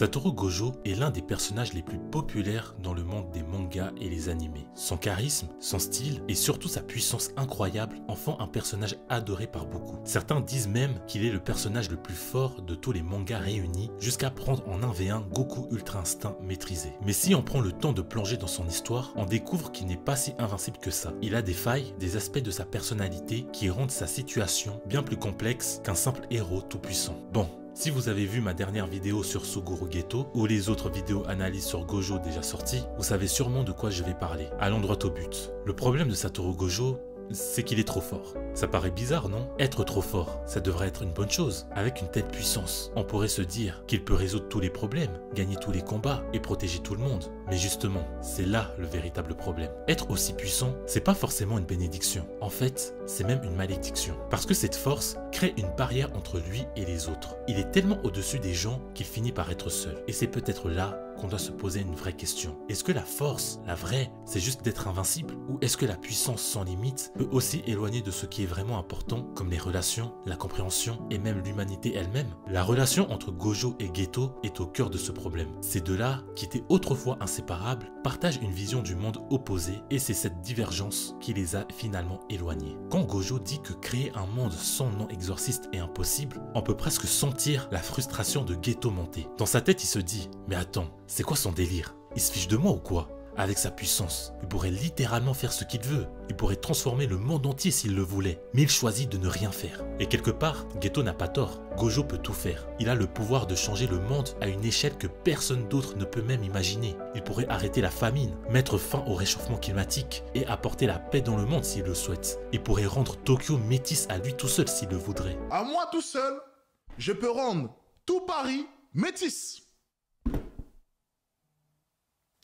Satoru Gojo est l'un des personnages les plus populaires dans le monde des mangas et les animés. Son charisme, son style et surtout sa puissance incroyable en font un personnage adoré par beaucoup. Certains disent même qu'il est le personnage le plus fort de tous les mangas réunis, jusqu'à prendre en 1v1 Goku Ultra Instinct maîtrisé. Mais si on prend le temps de plonger dans son histoire, on découvre qu'il n'est pas si invincible que ça. Il a des failles, des aspects de sa personnalité qui rendent sa situation bien plus complexe qu'un simple héros tout puissant. Bon. Si vous avez vu ma dernière vidéo sur Suguru Geto ou les autres vidéos analyses sur Gojo déjà sorties, vous savez sûrement de quoi je vais parler. Allons droit au but. Le problème de Satoru Gojo, c'est qu'il est trop fort. Ça paraît bizarre, non? Être trop fort, ça devrait être une bonne chose. Avec une telle puissance, on pourrait se dire qu'il peut résoudre tous les problèmes, gagner tous les combats et protéger tout le monde. Mais justement, c'est là le véritable problème. Être aussi puissant, c'est pas forcément une bénédiction. En fait, c'est même une malédiction. Parce que cette force crée une barrière entre lui et les autres. Il est tellement au-dessus des gens qu'il finit par être seul. Et c'est peut-être là qu'on doit se poser une vraie question. Est-ce que la force, la vraie, c'est juste d'être invincible? Ou est-ce que la puissance sans limite peut aussi éloigner de ce qui est vraiment important, comme les relations, la compréhension et même l'humanité elle-même? La relation entre Gojo et Geto est au cœur de ce problème. Ces deux-là, qui étaient autrefois inséparables, partagent une vision du monde opposée et c'est cette divergence qui les a finalement éloignés. Quand Gojo dit que créer un monde sans non-exorciste est impossible, on peut presque sentir la frustration de Geto monter. Dans sa tête, il se dit « Mais attends, c'est quoi son délire? Il se fiche de moi ou quoi? Avec sa puissance, il pourrait littéralement faire ce qu'il veut. Il pourrait transformer le monde entier s'il le voulait. Mais il choisit de ne rien faire. Et quelque part, Geto n'a pas tort. Gojo peut tout faire. Il a le pouvoir de changer le monde à une échelle que personne d'autre ne peut même imaginer. Il pourrait arrêter la famine, mettre fin au réchauffement climatique et apporter la paix dans le monde s'il le souhaite. Il pourrait rendre Tokyo métisse à lui tout seul s'il le voudrait. À moi tout seul, je peux rendre tout Paris métis.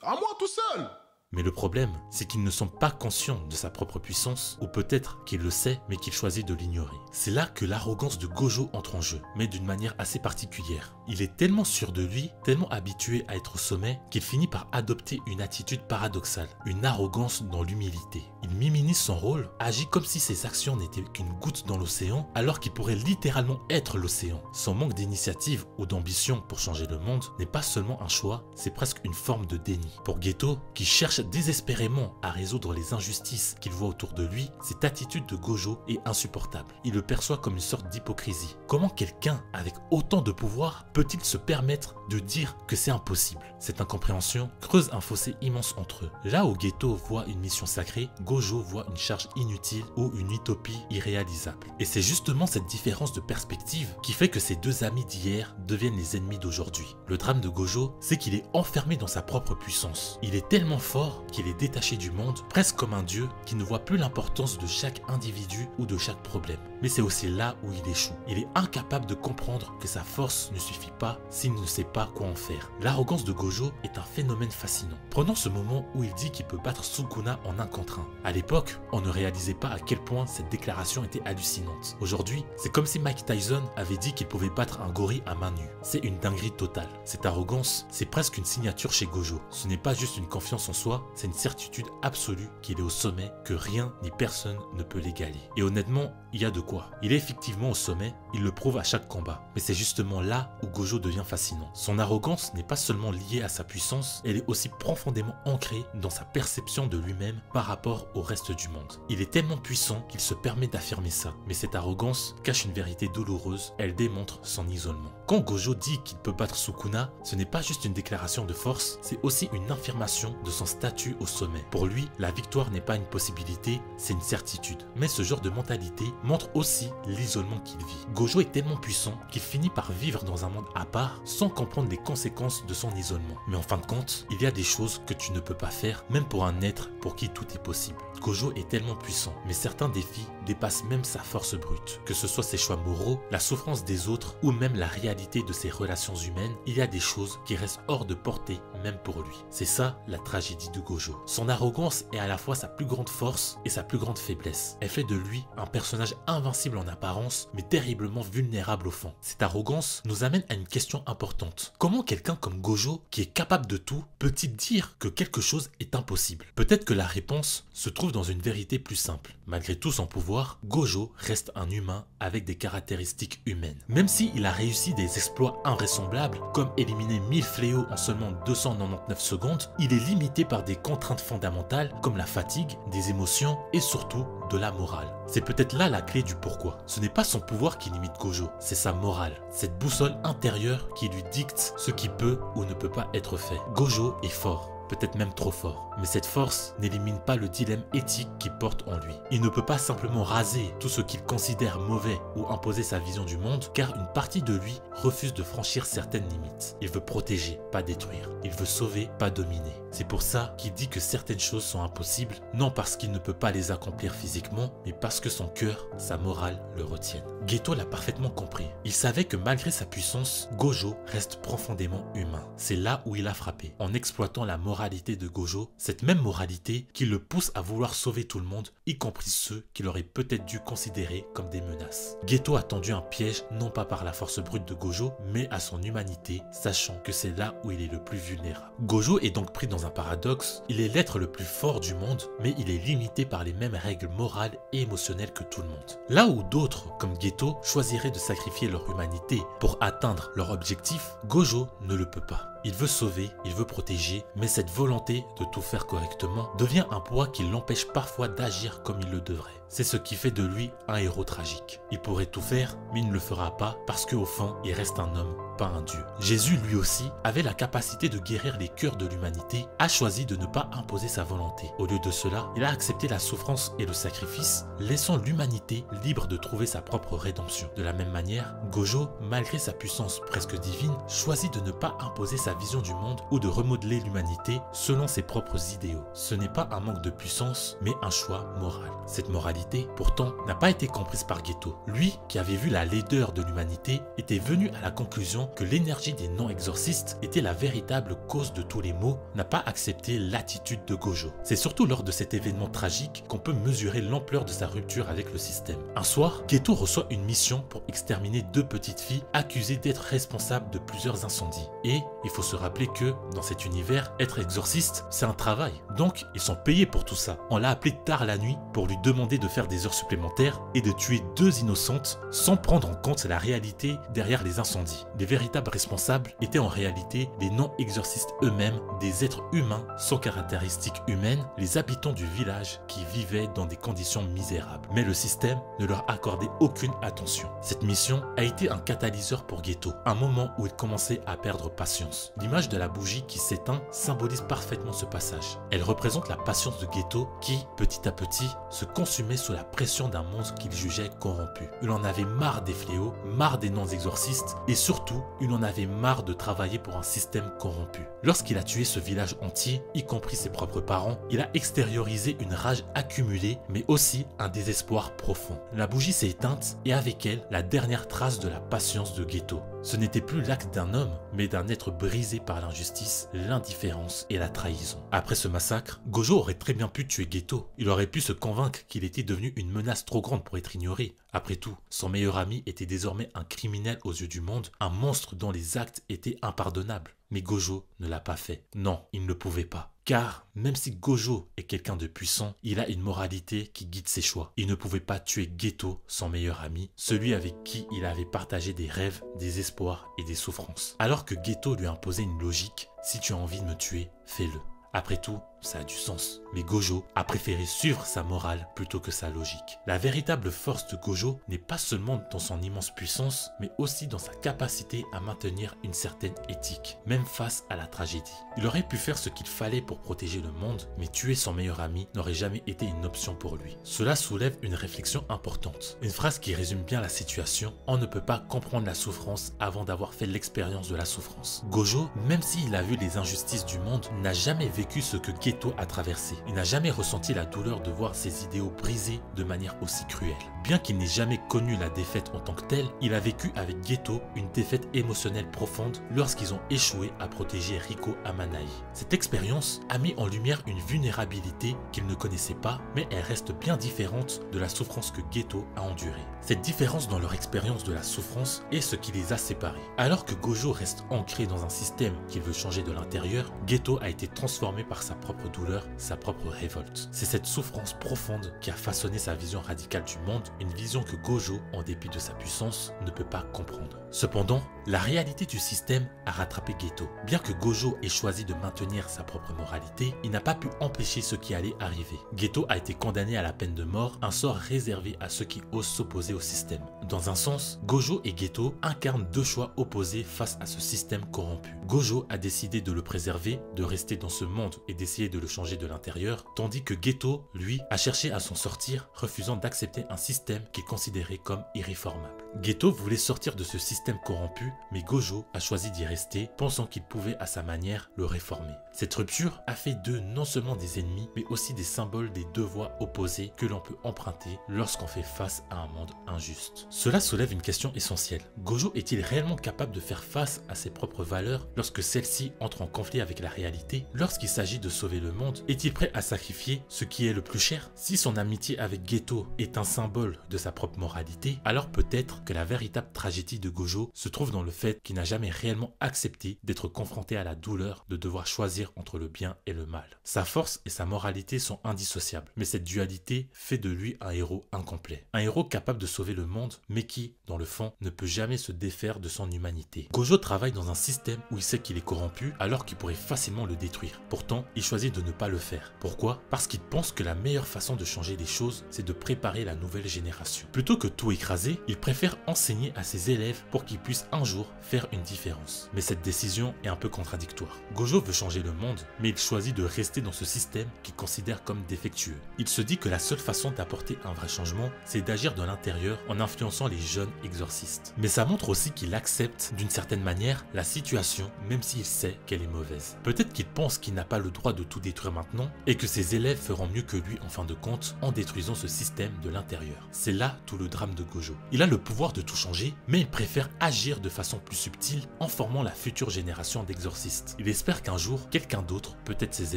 À moi tout seul! Mais le problème, c'est qu'il ne semble pas conscient de sa propre puissance, ou peut-être qu'il le sait, mais qu'il choisit de l'ignorer. C'est là que l'arrogance de Gojo entre en jeu, mais d'une manière assez particulière. Il est tellement sûr de lui, tellement habitué à être au sommet, qu'il finit par adopter une attitude paradoxale, une arrogance dans l'humilité. Il minimise son rôle, agit comme si ses actions n'étaient qu'une goutte dans l'océan, alors qu'il pourrait littéralement être l'océan. Son manque d'initiative ou d'ambition pour changer le monde n'est pas seulement un choix, c'est presque une forme de déni. Pour Geto, qui cherche désespérément à résoudre les injustices qu'il voit autour de lui, cette attitude de Gojo est insupportable. Il le perçoit comme une sorte d'hypocrisie. Comment quelqu'un avec autant de pouvoir peut-il se permettre de dire que c'est impossible? Cette incompréhension creuse un fossé immense entre eux. Là où Geto voit une mission sacrée, Gojo voit une charge inutile ou une utopie irréalisable. Et c'est justement cette différence de perspective qui fait que ces deux amis d'hier deviennent les ennemis d'aujourd'hui. Le drame de Gojo, c'est qu'il est enfermé dans sa propre puissance. Il est tellement fort qu'il est détaché du monde, presque comme un dieu qui ne voit plus l'importance de chaque individu ou de chaque problème. Mais c'est aussi là où il échoue. Il est incapable de comprendre que sa force ne suffit pas s'il ne sait pas quoi en faire. L'arrogance de Gojo est un phénomène fascinant. Prenons ce moment où il dit qu'il peut battre Sukuna en 1 contre 1. À l'époque, on ne réalisait pas à quel point cette déclaration était hallucinante. Aujourd'hui, c'est comme si Mike Tyson avait dit qu'il pouvait battre un gorille à main nue. C'est une dinguerie totale. Cette arrogance, c'est presque une signature chez Gojo. Ce n'est pas juste une confiance en soi, c'est une certitude absolue qu'il est au sommet, que rien ni personne ne peut l'égaler. Et honnêtement, il y a de quoi. Il est effectivement au sommet, il le prouve à chaque combat. Mais c'est justement là où Gojo devient fascinant. Son arrogance n'est pas seulement liée à sa puissance, elle est aussi profondément ancrée dans sa perception de lui-même par rapport au reste du monde. Il est tellement puissant qu'il se permet d'affirmer ça. Mais cette arrogance cache une vérité douloureuse, elle démontre son isolement. Quand Gojo dit qu'il peut battre Sukuna, ce n'est pas juste une déclaration de force, c'est aussi une affirmation de son statut au sommet. Pour lui, la victoire n'est pas une possibilité, c'est une certitude. Mais ce genre de mentalité montre aussi l'isolement qu'il vit. Gojo est tellement puissant qu'il finit par vivre dans un monde à part sans comprendre les conséquences de son isolement. Mais en fin de compte, il y a des choses que tu ne peux pas faire, même pour un être pour qui tout est possible. Gojo est tellement puissant, mais certains défis dépassent même sa force brute. Que ce soit ses choix moraux, la souffrance des autres ou même la réalité de ses relations humaines, il y a des choses qui restent hors de portée même pour lui. C'est ça la tragédie de Gojo. Son arrogance est à la fois sa plus grande force et sa plus grande faiblesse. Elle fait de lui un personnage invincible en apparence, mais terriblement vulnérable au fond. Cette arrogance nous amène à une question importante. Comment quelqu'un comme Gojo, qui est capable de tout, peut-il dire que quelque chose est impossible? Peut-être que la réponse se trouve dans une vérité plus simple. Malgré tout son pouvoir, Gojo reste un humain avec des caractéristiques humaines. Même s'il a réussi des des exploits invraisemblables, comme éliminer 1000 fléaux en seulement 299 secondes, il est limité par des contraintes fondamentales comme la fatigue, des émotions et surtout de la morale. C'est peut-être là la clé du pourquoi. Ce n'est pas son pouvoir qui limite Gojo, c'est sa morale. Cette boussole intérieure qui lui dicte ce qui peut ou ne peut pas être fait. Gojo est fort. Peut-être même trop fort. Mais cette force n'élimine pas le dilemme éthique qu'il porte en lui. Il ne peut pas simplement raser tout ce qu'il considère mauvais ou imposer sa vision du monde, car une partie de lui refuse de franchir certaines limites. Il veut protéger, pas détruire. Il veut sauver, pas dominer. C'est pour ça qu'il dit que certaines choses sont impossibles, non parce qu'il ne peut pas les accomplir physiquement, mais parce que son cœur, sa morale le retiennent. Geto l'a parfaitement compris. Il savait que malgré sa puissance, Gojo reste profondément humain. C'est là où il a frappé. En exploitant la moralité de Gojo, cette même moralité qui le pousse à vouloir sauver tout le monde, y compris ceux qu'il aurait peut-être dû considérer comme des menaces. Geto a tendu un piège non pas par la force brute de Gojo, mais à son humanité, sachant que c'est là où il est le plus vulnérable. Gojo est donc pris dans un paradoxe. Il est l'être le plus fort du monde, mais il est limité par les mêmes règles morales et émotionnelles que tout le monde. Là où d'autres, comme Geto, choisiraient de sacrifier leur humanité pour atteindre leur objectif, Gojo ne le peut pas. Il veut sauver, il veut protéger, mais cette volonté de tout faire correctement devient un poids qui l'empêche parfois d'agir comme il le devrait. C'est ce qui fait de lui un héros tragique. Il pourrait tout faire, mais il ne le fera pas parce qu'au fond, il reste un homme, pas un dieu. Jésus, lui aussi, avait la capacité de guérir les cœurs de l'humanité, a choisi de ne pas imposer sa volonté. Au lieu de cela, il a accepté la souffrance et le sacrifice, laissant l'humanité libre de trouver sa propre rédemption. De la même manière, Gojo, malgré sa puissance presque divine, choisit de ne pas imposer sa vision du monde ou de remodeler l'humanité selon ses propres idéaux. Ce n'est pas un manque de puissance, mais un choix moral. Cette moralité, pourtant, n'a pas été comprise par Geto. Lui, qui avait vu la laideur de l'humanité, était venu à la conclusion que l'énergie des non-exorcistes était la véritable cause de tous les maux, n'a pas accepté l'attitude de Gojo. C'est surtout lors de cet événement tragique qu'on peut mesurer l'ampleur de sa rupture avec le système. Un soir, Geto reçoit une mission pour exterminer 2 petites filles accusées d'être responsables de plusieurs incendies. Et il faut se rappeler que, dans cet univers, être exorciste, c'est un travail. Donc, ils sont payés pour tout ça. On l'a appelé tard la nuit pour lui demander de faire des heures supplémentaires et de tuer 2 innocentes sans prendre en compte la réalité derrière les incendies. Les véritables responsables étaient en réalité des non-exorcistes eux-mêmes, des êtres humains sans caractéristiques humaines, les habitants du village qui vivaient dans des conditions misérables. Mais le système ne leur accordait aucune attention. Cette mission a été un catalyseur pour Geto, un moment où il commençait à perdre patience. L'image de la bougie qui s'éteint symbolise parfaitement ce passage. Elle représente la patience de Geto qui, petit à petit, se consumait sous la pression d'un monde qu'il jugeait corrompu. Il en avait marre des fléaux, marre des non-exorcistes et surtout, il en avait marre de travailler pour un système corrompu. Lorsqu'il a tué ce village entier, y compris ses propres parents, il a extériorisé une rage accumulée mais aussi un désespoir profond. La bougie s'est éteinte et avec elle, la dernière trace de la patience de Geto. Ce n'était plus l'acte d'un homme, mais d'un être brisé par l'injustice, l'indifférence et la trahison. Après ce massacre, Gojo aurait très bien pu tuer Geto. Il aurait pu se convaincre qu'il était devenu une menace trop grande pour être ignoré. Après tout, son meilleur ami était désormais un criminel aux yeux du monde, un monstre dont les actes étaient impardonnables. Mais Gojo ne l'a pas fait. Non, il ne pouvait pas. Car même si Gojo est quelqu'un de puissant, il a une moralité qui guide ses choix. Il ne pouvait pas tuer Geto, son meilleur ami, celui avec qui il avait partagé des rêves, des espoirs et des souffrances. Alors que Geto lui imposait une logique, si tu as envie de me tuer, fais-le. Après tout, ça a du sens. Mais Gojo a préféré suivre sa morale plutôt que sa logique. La véritable force de Gojo n'est pas seulement dans son immense puissance, mais aussi dans sa capacité à maintenir une certaine éthique, même face à la tragédie. Il aurait pu faire ce qu'il fallait pour protéger le monde, mais tuer son meilleur ami n'aurait jamais été une option pour lui. Cela soulève une réflexion importante. Une phrase qui résume bien la situation: on ne peut pas comprendre la souffrance avant d'avoir fait l'expérience de la souffrance. Gojo, même s'il a vu les injustices du monde, n'a jamais vécu ce que Geto a traversé. Il n'a jamais ressenti la douleur de voir ses idéaux brisés de manière aussi cruelle. Bien qu'il n'ait jamais connu la défaite en tant que telle, il a vécu avec Geto une défaite émotionnelle profonde lorsqu'ils ont échoué à protéger Riko Amanai. Cette expérience a mis en lumière une vulnérabilité qu'il ne connaissait pas, mais elle reste bien différente de la souffrance que Geto a endurée. Cette différence dans leur expérience de la souffrance est ce qui les a séparés. Alors que Gojo reste ancré dans un système qu'il veut changer de l'intérieur, Geto a été transformé par sa propre propre douleur, sa propre révolte. C'est cette souffrance profonde qui a façonné sa vision radicale du monde, une vision que Gojo, en dépit de sa puissance, ne peut pas comprendre. Cependant, la réalité du système a rattrapé Geto. Bien que Gojo ait choisi de maintenir sa propre moralité, il n'a pas pu empêcher ce qui allait arriver. Geto a été condamné à la peine de mort, un sort réservé à ceux qui osent s'opposer au système. Dans un sens, Gojo et Geto incarnent deux choix opposés face à ce système corrompu. Gojo a décidé de le préserver, de rester dans ce monde et d'essayer de le changer de l'intérieur, tandis que Geto, lui, a cherché à s'en sortir, refusant d'accepter un système qu'il considérait comme irréformable. Geto voulait sortir de ce système corrompu, mais Gojo a choisi d'y rester, pensant qu'il pouvait à sa manière le réformer. Cette rupture a fait d'eux non seulement des ennemis, mais aussi des symboles des deux voies opposées que l'on peut emprunter lorsqu'on fait face à un monde injuste. Cela soulève une question essentielle. Gojo est-il réellement capable de faire face à ses propres valeurs lorsque celles-ci entrent en conflit avec la réalité? Lorsqu'il s'agit de sauver le monde, est-il prêt à sacrifier ce qui est le plus cher? Si son amitié avec Geto est un symbole de sa propre moralité, alors peut-être que la véritable tragédie de Gojo se trouve dans le fait qu'il n'a jamais réellement accepté d'être confronté à la douleur de devoir choisir entre le bien et le mal. Sa force et sa moralité sont indissociables, mais cette dualité fait de lui un héros incomplet. Un héros capable de sauver le monde, mais qui, dans le fond, ne peut jamais se défaire de son humanité. Gojo travaille dans un système où il sait qu'il est corrompu alors qu'il pourrait facilement le détruire. Pourtant, il choisit de ne pas le faire. Pourquoi? Parce qu'il pense que la meilleure façon de changer les choses, c'est de préparer la nouvelle génération. Plutôt que tout écraser, il préfère enseigner à ses élèves pour qu'ils puissent un jour faire une différence. Mais cette décision est un peu contradictoire. Gojo veut changer le monde, mais il choisit de rester dans ce système qu'il considère comme défectueux. Il se dit que la seule façon d'apporter un vrai changement, c'est d'agir de l'intérieur en influençant les jeunes exorcistes. Mais ça montre aussi qu'il accepte d'une certaine manière la situation, même s'il sait qu'elle est mauvaise. Peut-être qu'il pense qu'il n'a pas le droit de tout détruire maintenant et que ses élèves feront mieux que lui en fin de compte en détruisant ce système de l'intérieur. C'est là tout le drame de Gojo. Il a le pouvoir de tout changer, mais il préfère agir de façon plus subtile en formant la future génération d'exorcistes. Il espère qu'un jour, quelqu'un d'autre, peut-être ses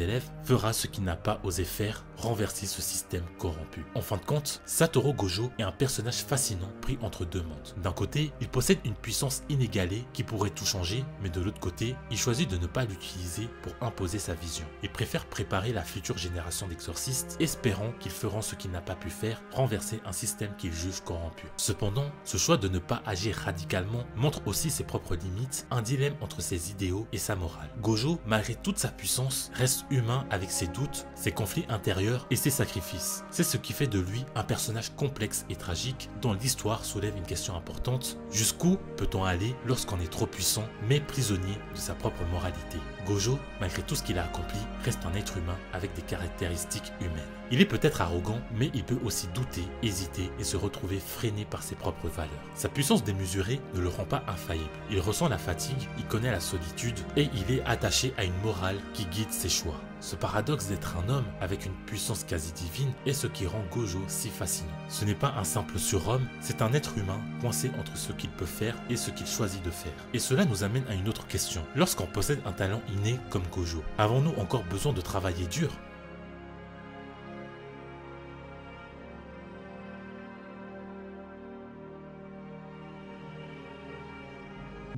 élèves, fera ce qu'il n'a pas osé faire, renverser ce système corrompu. En fin de compte, Satoru Gojo est un personnage fascinant pris entre deux mondes. D'un côté, il possède une puissance inégalée qui pourrait tout changer, mais de l'autre côté, il choisit de ne pas l'utiliser pour imposer sa vision. Il préfère préparer la future génération d'exorcistes, espérant qu'ils feront ce qu'il n'a pas pu faire, renverser un système qu'il juge corrompu. Cependant, ce choix de ne pas agir radicalement montre aussi ses propres limites, un dilemme entre ses idéaux et sa morale. Gojo, malgré toute sa puissance, reste humain avec ses doutes, ses conflits intérieurs et ses sacrifices. C'est ce qui fait de lui un personnage complexe et tragique dont l'histoire soulève une question importante. Jusqu'où peut-on aller lorsqu'on est trop puissant mais prisonnier de sa propre moralité? Gojo, malgré tout ce qu'il a accompli, reste un être humain avec des caractéristiques humaines. Il est peut-être arrogant, mais il peut aussi douter, hésiter et se retrouver freiné par ses propres valeurs. Sa puissance démesurée ne le rend pas infaillible. Il ressent la fatigue, il connaît la solitude et il est attaché à une morale qui guide ses choix. Ce paradoxe d'être un homme avec une puissance quasi divine est ce qui rend Gojo si fascinant. Ce n'est pas un simple surhomme, c'est un être humain coincé entre ce qu'il peut faire et ce qu'il choisit de faire. Et cela nous amène à une autre question. Lorsqu'on possède un talent inné comme Gojo, avons-nous encore besoin de travailler dur ?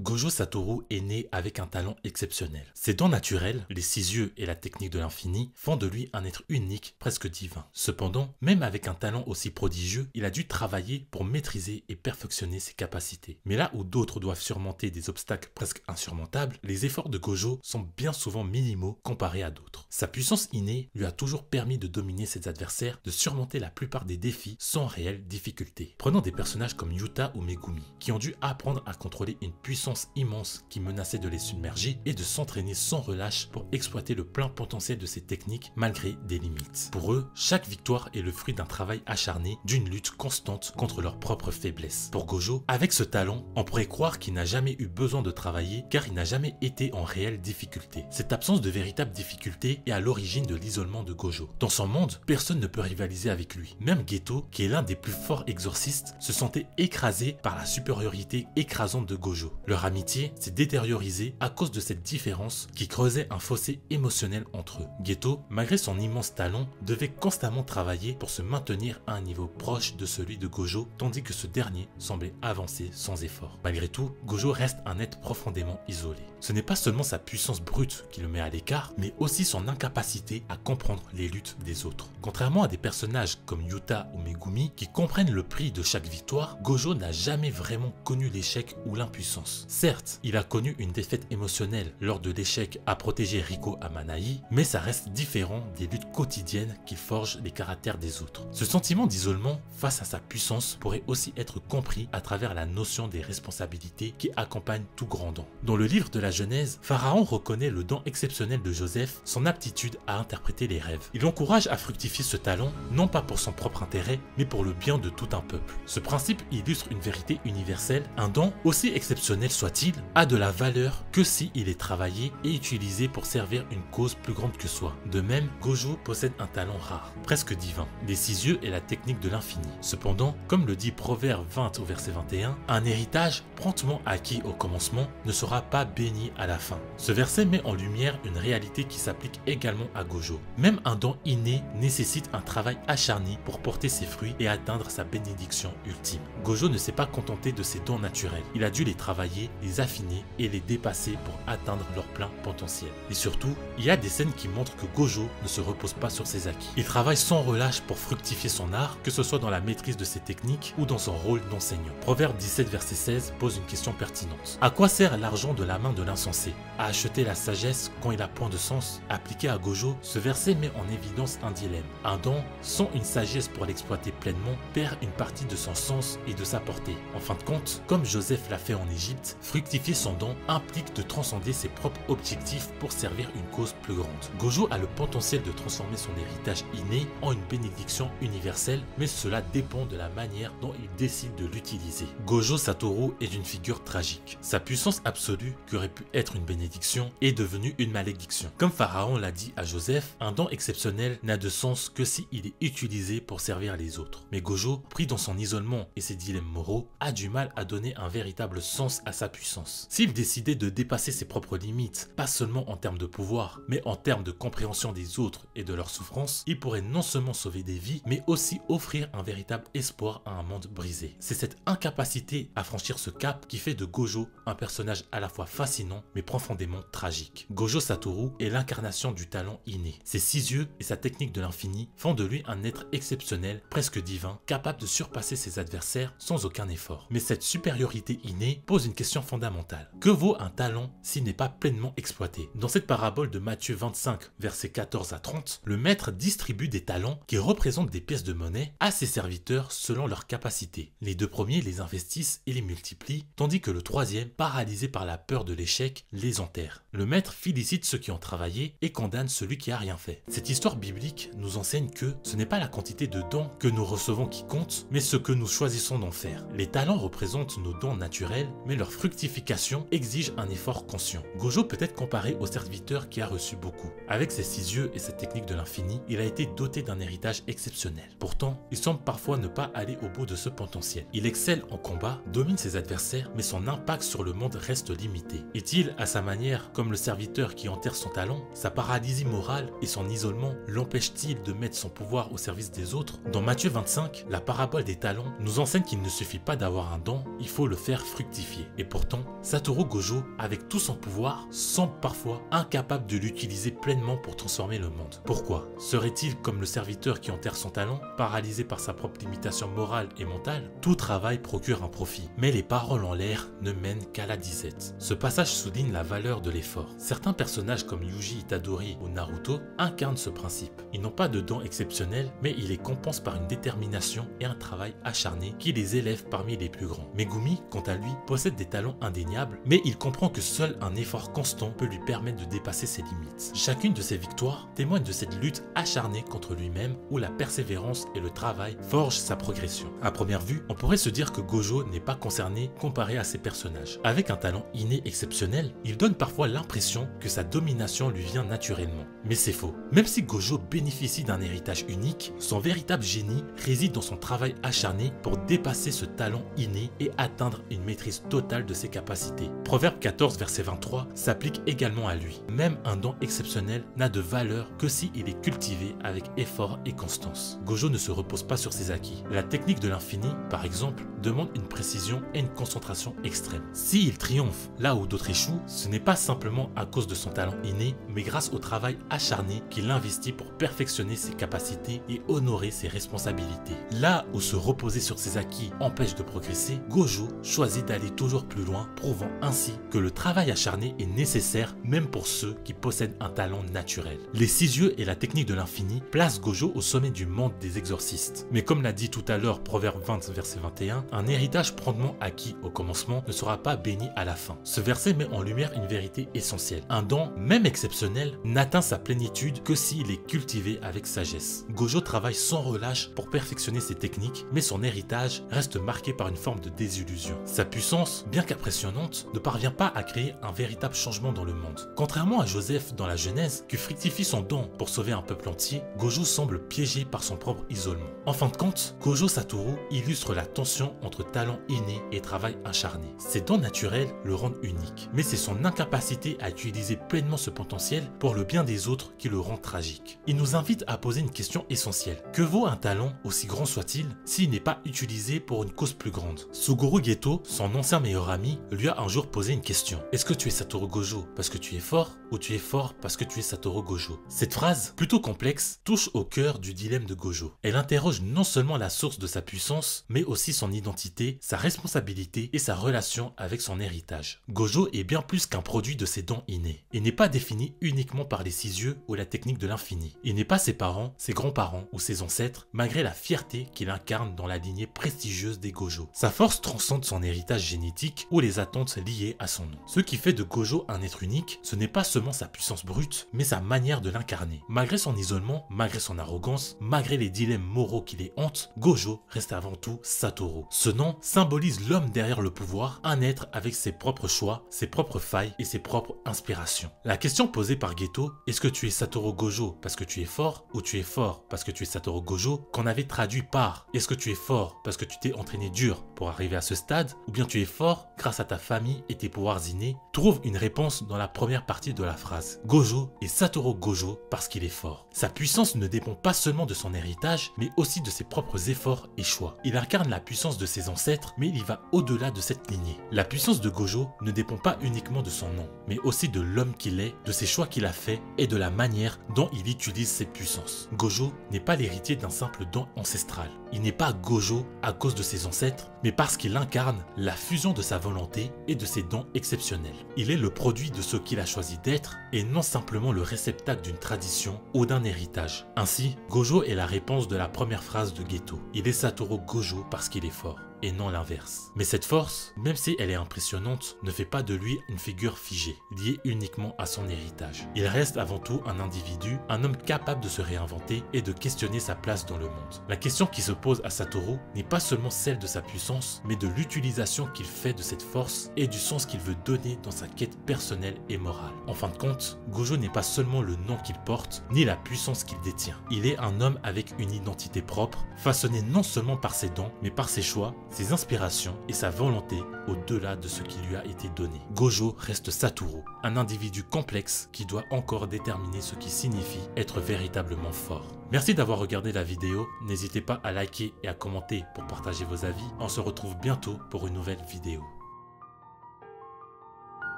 Gojo Satoru est né avec un talent exceptionnel. Ses dons naturels, les 6 yeux et la technique de l'infini font de lui un être unique, presque divin. Cependant, même avec un talent aussi prodigieux, il a dû travailler pour maîtriser et perfectionner ses capacités. Mais là où d'autres doivent surmonter des obstacles presque insurmontables, les efforts de Gojo sont bien souvent minimaux comparés à d'autres. Sa puissance innée lui a toujours permis de dominer ses adversaires, de surmonter la plupart des défis sans réelle difficulté. Prenons des personnages comme Yuta ou Megumi, qui ont dû apprendre à contrôler une puissance immense qui menaçait de les submerger et de s'entraîner sans relâche pour exploiter le plein potentiel de ces techniques malgré des limites. Pour eux, chaque victoire est le fruit d'un travail acharné, d'une lutte constante contre leurs propres faiblesses. Pour Gojo, avec ce talent, on pourrait croire qu'il n'a jamais eu besoin de travailler car il n'a jamais été en réelle difficulté. Cette absence de véritable difficulté est à l'origine de l'isolement de Gojo. Dans son monde, personne ne peut rivaliser avec lui. Même Geto, qui est l'un des plus forts exorcistes, se sentait écrasé par la supériorité écrasante de Gojo. Leur Leur amitié s'est détériorisée à cause de cette différence qui creusait un fossé émotionnel entre eux. Geto, malgré son immense talent, devait constamment travailler pour se maintenir à un niveau proche de celui de Gojo, tandis que ce dernier semblait avancer sans effort. Malgré tout, Gojo reste un être profondément isolé. Ce n'est pas seulement sa puissance brute qui le met à l'écart, mais aussi son incapacité à comprendre les luttes des autres. Contrairement à des personnages comme Yuta ou Megumi qui comprennent le prix de chaque victoire, Gojo n'a jamais vraiment connu l'échec ou l'impuissance. Certes, il a connu une défaite émotionnelle lors de l'échec à protéger Riko Amanai, mais ça reste différent des luttes quotidiennes qui forgent les caractères des autres. Ce sentiment d'isolement face à sa puissance pourrait aussi être compris à travers la notion des responsabilités qui accompagnent tout grand don. Dans le livre de la Genèse, Pharaon reconnaît le don exceptionnel de Joseph, son aptitude à interpréter les rêves. Il l'encourage à fructifier ce talent, non pas pour son propre intérêt, mais pour le bien de tout un peuple. Ce principe illustre une vérité universelle: un don, aussi exceptionnel soit-il, a de la valeur que si il est travaillé et utilisé pour servir une cause plus grande que soi. De même, Gojo possède un talent rare, presque divin, les 6 yeux et la technique de l'infini. Cependant, comme le dit Proverbe 20 au verset 21, un héritage promptement acquis au commencement ne sera pas béni à la fin. Ce verset met en lumière une réalité qui s'applique également à Gojo. Même un don inné nécessite un travail acharné pour porter ses fruits et atteindre sa bénédiction ultime. Gojo ne s'est pas contenté de ses dons naturels. Il a dû les travailler, les affiner et les dépasser pour atteindre leur plein potentiel. Et surtout, il y a des scènes qui montrent que Gojo ne se repose pas sur ses acquis. Il travaille sans relâche pour fructifier son art, que ce soit dans la maîtrise de ses techniques ou dans son rôle d'enseignant. Proverbe 17 verset 16 pose une question pertinente. À quoi sert l'argent de la main de l'insensé? À acheter la sagesse quand il a point de sens? Appliqué à Gojo, ce verset met en évidence un dilemme. Un don, sans une sagesse pour l'exploiter pleinement, perd une partie de son sens et de sa portée. En fin de compte, comme Joseph l'a fait en Égypte, fructifier son don implique de transcender ses propres objectifs pour servir une cause plus grande. Gojo a le potentiel de transformer son héritage inné en une bénédiction universelle, mais cela dépend de la manière dont il décide de l'utiliser. Gojo Satoru est une figure tragique. Sa puissance absolue, qui aurait pu être une bénédiction, est devenue une malédiction. Comme Pharaon l'a dit à Joseph, un don exceptionnel n'a de sens que si il est utilisé pour servir les autres. Mais Gojo, pris dans son isolement et ses dilemmes moraux, a du mal à donner un véritable sens à sa puissance. S'il décidait de dépasser ses propres limites, pas seulement en termes de pouvoir, mais en termes de compréhension des autres et de leurs souffrances, il pourrait non seulement sauver des vies, mais aussi offrir un véritable espoir à un monde brisé. C'est cette incapacité à franchir ce cap qui fait de Gojo un personnage à la fois fascinant, mais profondément tragique. Gojo Satoru est l'incarnation du talent inné. Ses 6 yeux et sa technique de l'infini font de lui un être exceptionnel, presque divin, capable de surpasser ses adversaires sans aucun effort. Mais cette supériorité innée pose une question fondamentale. Que vaut un talent s'il n'est pas pleinement exploité? Dans cette parabole de Matthieu 25, versets 14 à 30, le maître distribue des talents qui représentent des pièces de monnaie à ses serviteurs selon leurs capacités. Les 2 premiers les investissent et les multiplient, tandis que le 3e, paralysé par la peur de l'échec, les enterre. Le maître félicite ceux qui ont travaillé et condamne celui qui a rien fait. Cette histoire biblique nous enseigne que ce n'est pas la quantité de dons que nous recevons qui compte, mais ce que nous choisissons d'en faire. Les talents représentent nos dons naturels, mais leur fructification exige un effort conscient. Gojo peut être comparé au serviteur qui a reçu beaucoup. Avec ses 6 yeux et sa technique de l'infini, il a été doté d'un héritage exceptionnel. Pourtant, il semble parfois ne pas aller au bout de ce potentiel. Il excelle en combat, domine ses adversaires, mais son impact sur le monde reste limité. Est-il, à sa manière, comme le serviteur qui enterre son talent? Sa paralysie morale et son isolement l'empêchent-ils de mettre son pouvoir au service des autres? Dans Matthieu 25, la parabole des talents nous enseigne qu'il ne suffit pas d'avoir un don, il faut le faire fructifier. Et pourtant, Satoru Gojo, avec tout son pouvoir, semble parfois incapable de l'utiliser pleinement pour transformer le monde. Pourquoi? Serait-il comme le serviteur qui enterre son talent, paralysé par sa propre limitation morale et mentale? Tout travail procure un profit, mais les paroles en l'air ne mènent qu'à la disette. Ce passage souligne la valeur de l'effort. Certains personnages comme Yuji Itadori ou Naruto incarnent ce principe. Ils n'ont pas de dons exceptionnels, mais ils les compensent par une détermination et un travail acharné qui les élève parmi les plus grands. Megumi, quant à lui, possède des talents indéniables, mais il comprend que seul un effort constant peut lui permettre de dépasser ses limites. Chacune de ses victoires témoigne de cette lutte acharnée contre lui-même où la persévérance et le travail forgent sa progression. À première vue, on pourrait se dire que Gojo n'est pas concerné comparé à ses personnages. Avec un talent inné exceptionnel, il donne parfois l'impression que sa domination lui vient naturellement. Mais c'est faux. Même si Gojo bénéficie d'un héritage unique, son véritable génie réside dans son travail acharné pour dépasser ce talent inné et atteindre une maîtrise totale de de ses capacités. Proverbe 14 verset 23 s'applique également à lui. Même un don exceptionnel n'a de valeur que s'il est cultivé avec effort et constance. Gojo ne se repose pas sur ses acquis. La technique de l'infini, par exemple, demande une précision et une concentration extrême. S'il triomphe là où d'autres échouent, ce n'est pas simplement à cause de son talent inné, mais grâce au travail acharné qu'il investit pour perfectionner ses capacités et honorer ses responsabilités. Là où se reposer sur ses acquis empêche de progresser, Gojo choisit d'aller toujours plus loin, prouvant ainsi que le travail acharné est nécessaire même pour ceux qui possèdent un talent naturel. Les 6 yeux et la technique de l'infini placent Gojo au sommet du monde des exorcistes. Mais comme l'a dit tout à l'heure Proverbe 20 verset 21, un héritage promptement acquis au commencement ne sera pas béni à la fin. Ce verset met en lumière une vérité essentielle. Un don, même exceptionnel, n'atteint sa plénitude que s'il est cultivé avec sagesse. Gojo travaille sans relâche pour perfectionner ses techniques, mais son héritage reste marqué par une forme de désillusion. Sa puissance, bien qu'impressionnante, ne parvient pas à créer un véritable changement dans le monde. Contrairement à Joseph dans la Genèse, qui fructifie son don pour sauver un peuple entier, Gojo semble piégé par son propre isolement. En fin de compte, Gojo Satoru illustre la tension entre talent inné et travail acharné. Ses dons naturels le rendent unique, mais c'est son incapacité à utiliser pleinement ce potentiel pour le bien des autres qui le rend tragique. Il nous invite à poser une question essentielle. Que vaut un talent, aussi grand soit-il, s'il n'est pas utilisé pour une cause plus grande? Suguru Geto, son ancien meilleur ami, lui a un jour posé une question. Est-ce que tu es Satoru Gojo parce que tu es fort, ou tu es fort parce que tu es Satoru Gojo? Cette phrase, plutôt complexe, touche au cœur du dilemme de Gojo. Elle interroge non seulement la source de sa puissance, mais aussi son identité, sa responsabilité et sa relation avec son héritage. Gojo est bien plus qu'un produit de ses dons innés. Il n'est pas défini uniquement par les 6 yeux ou la technique de l'infini. Il n'est pas ses parents, ses grands-parents ou ses ancêtres, malgré la fierté qu'il incarne dans la lignée prestigieuse des Gojo. Sa force transcende son héritage génétique ou les attentes liées à son nom. Ce qui fait de Gojo un être unique, ce n'est pas seulement sa puissance brute, mais sa manière de l'incarner. Malgré son isolement, malgré son arrogance, malgré les dilemmes moraux qui les hantent, Gojo reste avant tout Satoru. Ce nom symbolise l'homme derrière le pouvoir, un être avec ses propres choix, ses propres failles et ses propres inspirations. La question posée par Geto, est-ce que tu es Satoru Gojo parce que tu es fort, ou tu es fort parce que tu es Satoru Gojo, qu'on avait traduit par est-ce que tu es fort parce que tu t'es entraîné dur pour arriver à ce stade, ou bien tu es fort grâce à ta famille et tes pouvoirs innés, trouve une réponse dans la première partie de la phrase. Gojo est Satoru Gojo parce qu'il est fort. Sa puissance ne dépend pas seulement de son héritage, mais aussi de ses propres efforts et choix. Il incarne la puissance de ses ancêtres, mais il y va au-delà de cette lignée. La puissance de Gojo ne dépend pas uniquement de son nom, mais aussi de l'homme qu'il est, de ses choix qu'il a fait et de la manière dont il utilise ses puissances. Gojo n'est pas l'héritier d'un simple don ancestral. Il n'est pas Gojo à cause de ses ancêtres, mais parce qu'il incarne la fusion de sa volonté et de ses dons exceptionnels. Il est le produit de ce qu'il a choisi d'être et non simplement le réceptacle d'une tradition ou d'un héritage. Ainsi, Gojo est la réponse de la première phrase de Geto. Il est Satoru Gojo parce qu'il est fort, et non l'inverse. Mais cette force, même si elle est impressionnante, ne fait pas de lui une figure figée, liée uniquement à son héritage. Il reste avant tout un individu, un homme capable de se réinventer et de questionner sa place dans le monde. La question qui se pose à Satoru n'est pas seulement celle de sa puissance, mais de l'utilisation qu'il fait de cette force et du sens qu'il veut donner dans sa quête personnelle et morale. En fin de compte, Gojo n'est pas seulement le nom qu'il porte, ni la puissance qu'il détient. Il est un homme avec une identité propre, façonné non seulement par ses dons, mais par ses choix, ses inspirations et sa volonté au-delà de ce qui lui a été donné. Gojo reste Satoru, un individu complexe qui doit encore déterminer ce qui signifie être véritablement fort. Merci d'avoir regardé la vidéo, n'hésitez pas à liker et à commenter pour partager vos avis. On se retrouve bientôt pour une nouvelle vidéo.